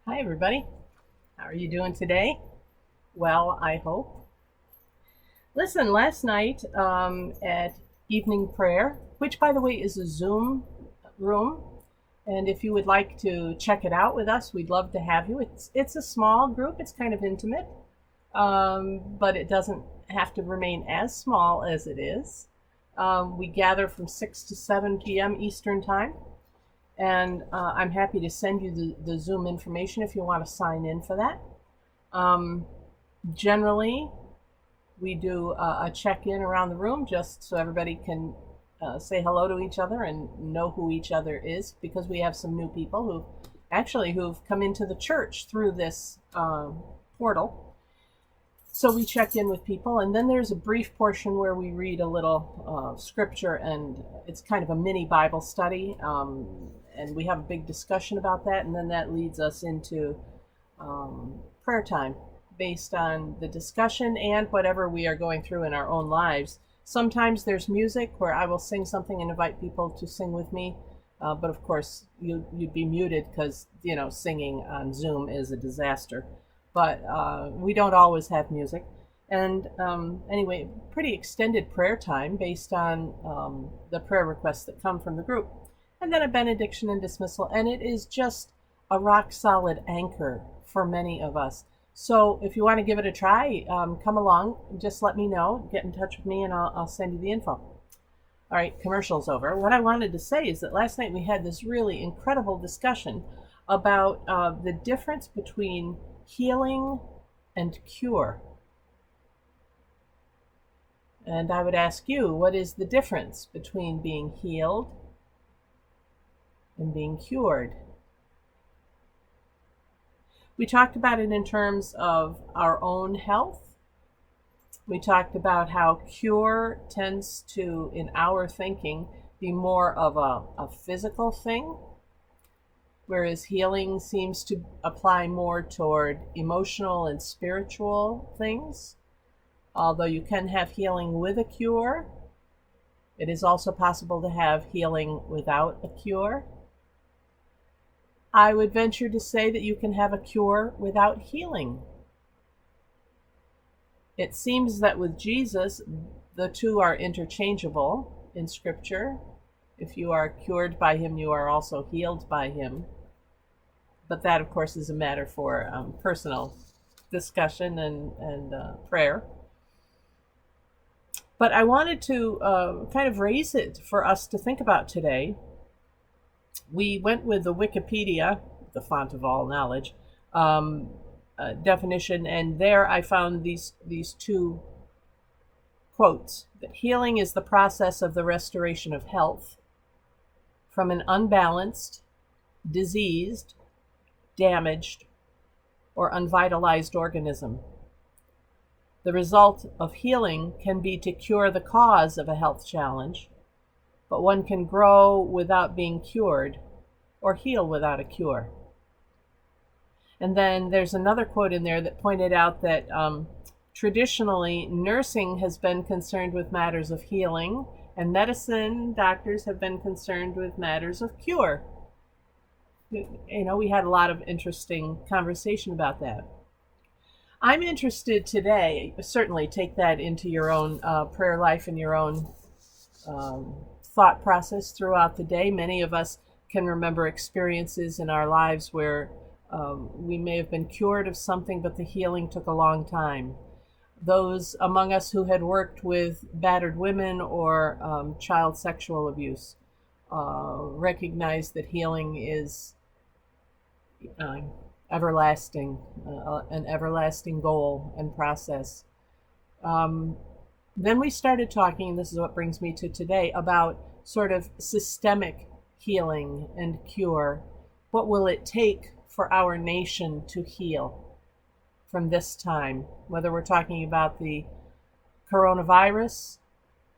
Hi, everybody. How are you doing today? Well, I hope. Listen, last night at evening prayer, which, by the way, is a Zoom room, and if you would like to check it out with us, we'd love to have you. It's a small group. It's kind of intimate, but it doesn't have to remain as small as it is. We gather from 6 to 7 p.m. Eastern Time, and I'm happy to send you the Zoom information if you want to sign in for that. Um, Generally, we do a check in around the room just so everybody can say hello to each other and know who each other is, because we have some new people who've come into the church through this portal. So we check in with people, and then there's a brief portion where we read a little scripture, and it's kind of a mini Bible study. And we have a big discussion about that, and then that leads us into prayer time based on the discussion and whatever we are going through in our own lives. Sometimes there's music where I will sing something and invite people to sing with me. But of course, you'd be muted because, singing on Zoom is a disaster. But we don't always have music. And anyway, pretty extended prayer time based on the prayer requests that come from the group. And then a benediction and dismissal. And it is just a rock solid anchor for many of us. So if you want to give it a try, come along. Just let me know. Get in touch with me, and I'll send you the info. All right, commercials over. What I wanted to say is that last night we had this really incredible discussion about the difference between healing and cure. And I would ask you, what is the difference between being healed and being cured? We talked about it in terms of our own health. We talked about how cure tends to, in our thinking, be more of a physical thing, whereas healing seems to apply more toward emotional and spiritual things. Although you can have healing with a cure, it is also possible to have healing without a cure. I would venture to say that you can have a cure without healing. It seems that with Jesus, the two are interchangeable in Scripture. If you are cured by him, you are also healed by him. But that, of course, is a matter for personal discussion and prayer. But I wanted to kind of raise it for us to think about today. We went with the Wikipedia, the font of all knowledge, definition, and there I found these two quotes: that healing is the process of the restoration of health from an unbalanced, diseased, damaged, or unvitalized organism. The result of healing can be to cure the cause of a health challenge, but one can grow without being cured or heal without a cure. And then there's another quote in there that pointed out that traditionally nursing has been concerned with matters of healing, and medicine doctors have been concerned with matters of cure. We had a lot of interesting conversation about that. I'm interested today, certainly take that into your own prayer life and your own thought process throughout the day. Many of us can remember experiences in our lives where we may have been cured of something, but the healing took a long time. Those among us who had worked with battered women or child sexual abuse recognize that healing is uh, everlasting, an everlasting goal and process. Then we started talking, and this is what brings me to today, about sort of systemic healing and cure. What will it take for our nation to heal from this time? Whether we're talking about the coronavirus,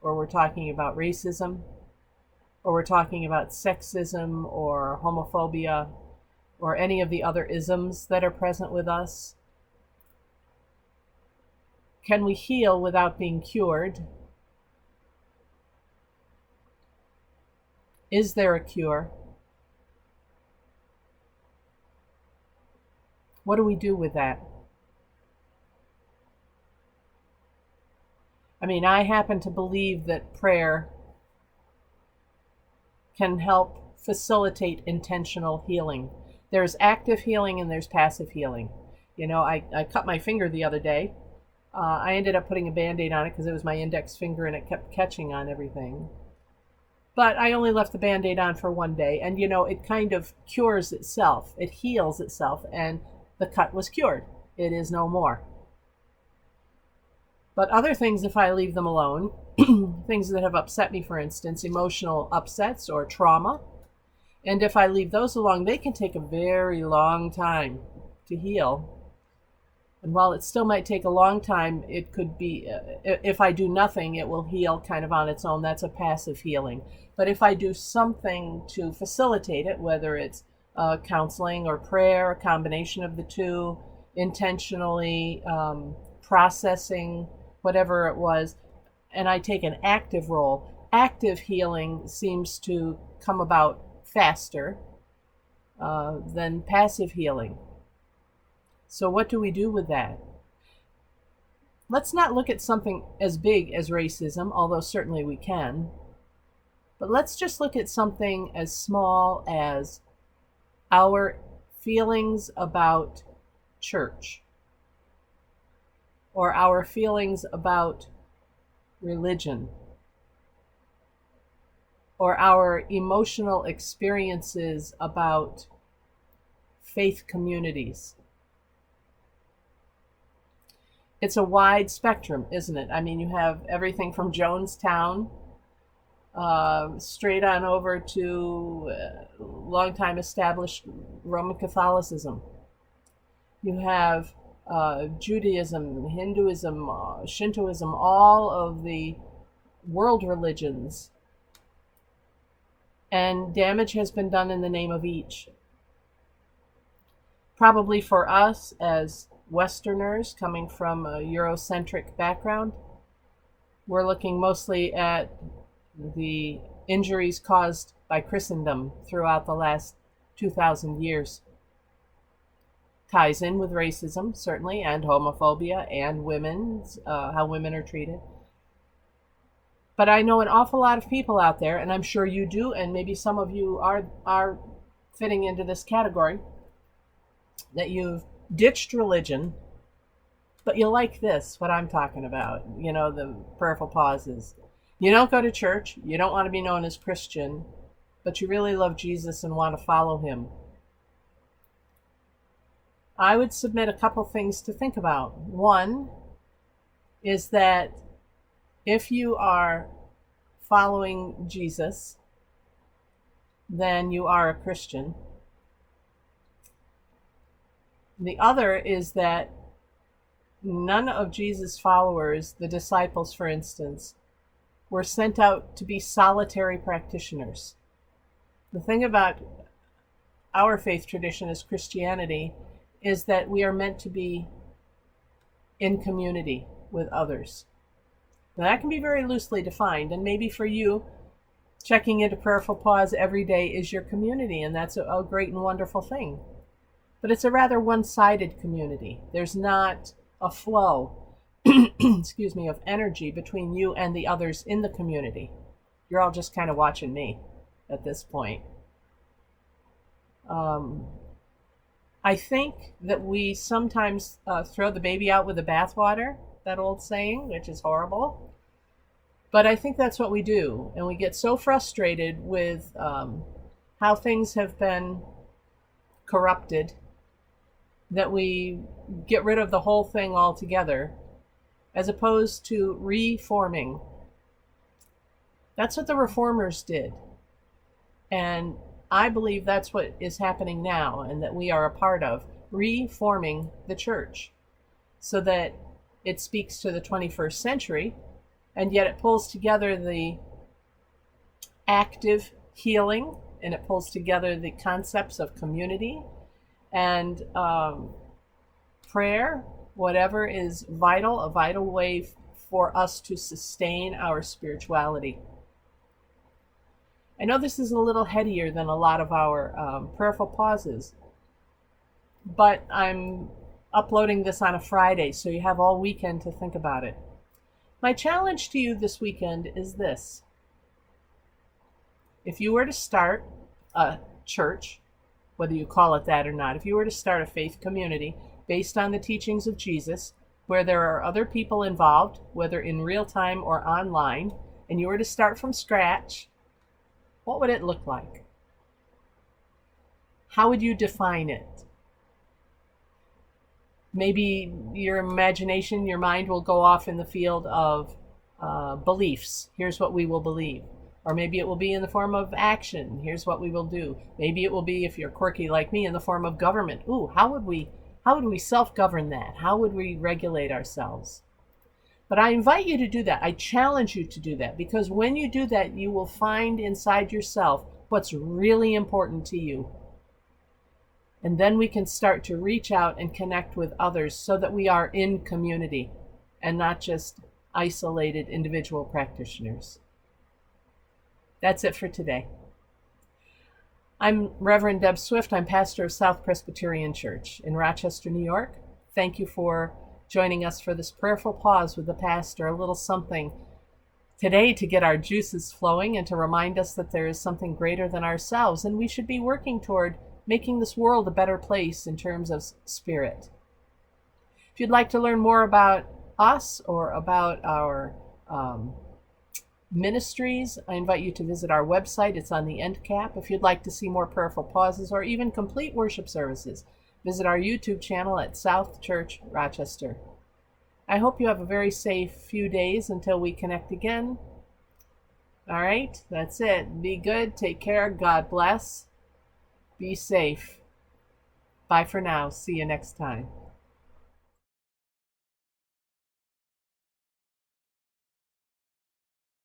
or we're talking about racism, or we're talking about sexism or homophobia, or any of the other isms that are present with us. Can we heal without being cured? Is there a cure? What do we do with that? I mean, I happen to believe that prayer can help facilitate intentional healing. There's active healing and there's passive healing. You know, I cut my finger the other day. I ended up putting a Band-Aid on it because it was my index finger and it kept catching on everything. But I only left the Band-Aid on for one day, and you know, it kind of cures itself. It heals itself, and the cut was cured. It is no more. But other things, if I leave them alone, things that have upset me, for instance, emotional upsets or trauma, and if I leave those alone, they can take a very long time to heal. And while it still might take a long time, it could be, if I do nothing, it will heal kind of on its own. That's a passive healing. But if I do something to facilitate it, whether it's counseling or prayer, a combination of the two, intentionally processing whatever it was, and I take an active role, active healing seems to come about faster than passive healing. So what do we do with that? Let's not look at something as big as racism, although certainly we can. But let's just look at something as small as our feelings about church, or our feelings about religion, or our emotional experiences about faith communities. It's a wide spectrum, isn't it? I mean, you have everything from Jonestown straight on over to long-time established Roman Catholicism. You have Judaism, Hinduism, Shintoism, all of the world religions. And damage has been done in the name of each. Probably for us as Westerners coming from a Eurocentric background, we're looking mostly at the injuries caused by Christendom throughout the last 2,000 years. Ties in with racism, certainly, and homophobia, and how women are treated. But I know an awful lot of people out there, and I'm sure you do, and maybe some of you are fitting into this category, that you've ditched religion, but you like this, what I'm talking about, you know, the prayerful pauses. You don't go to church, you don't want to be known as Christian, but you really love Jesus and want to follow him. I would submit a couple things to think about. One is that if you are following Jesus, then you are a Christian. The other is that none of Jesus' followers, the disciples, for instance, were sent out to be solitary practitioners. The thing about our faith tradition as Christianity is that we are meant to be in community with others. Now, that can be very loosely defined, and maybe for you, checking into Prayerful Pause every day is your community, and that's a great and wonderful thing. But it's a rather one-sided community. There's not a flow, excuse me, of energy between you and the others in the community. You're all just kind of watching me at this point. I think that we sometimes throw the baby out with the bathwater, that old saying, which is horrible. But I think that's what we do. And we get so frustrated with how things have been corrupted that we get rid of the whole thing altogether, as opposed to reforming. That's what the reformers did. And I believe that's what is happening now, and that we are a part of, reforming the church so that it speaks to the 21st century, and yet it pulls together the active healing, and it pulls together the concepts of community and prayer, whatever is vital, a vital way for us to sustain our spirituality. I know this is a little headier than a lot of our prayerful pauses, but I'm uploading this on a Friday, so you have all weekend to think about it. My challenge to you this weekend is this. If you were to start a church, whether you call it that or not, if you were to start a faith community based on the teachings of Jesus, where there are other people involved, whether in real time or online, and you were to start from scratch, what would it look like? How would you define it? Maybe your imagination, your mind will go off in the field of beliefs. Here's what we will believe. Or maybe it will be in the form of action. Here's what we will do. Maybe it will be, if you're quirky like me, in the form of government. Ooh, how would we self-govern that? How would we regulate ourselves? But I invite you to do that. I challenge you to do that, because when you do that, you will find inside yourself what's really important to you. And then we can start to reach out and connect with others so that we are in community and not just isolated individual practitioners. That's it for today. I'm Reverend Deb Swift. I'm pastor of South Presbyterian Church in Rochester, New York. Thank you for joining us for this prayerful pause with the pastor, a little something today to get our juices flowing and to remind us that there is something greater than ourselves, and we should be working toward making this world a better place in terms of spirit. If you'd like to learn more about us or about our ministries, I invite you to visit our website. It's on the end cap. If you'd like to see more prayerful pauses or even complete worship services, visit our YouTube channel at South Church Rochester. I hope you have a very safe few days until we connect again. All right, that's it. Be good. Take care. God bless. Be safe. Bye for now. See you next time.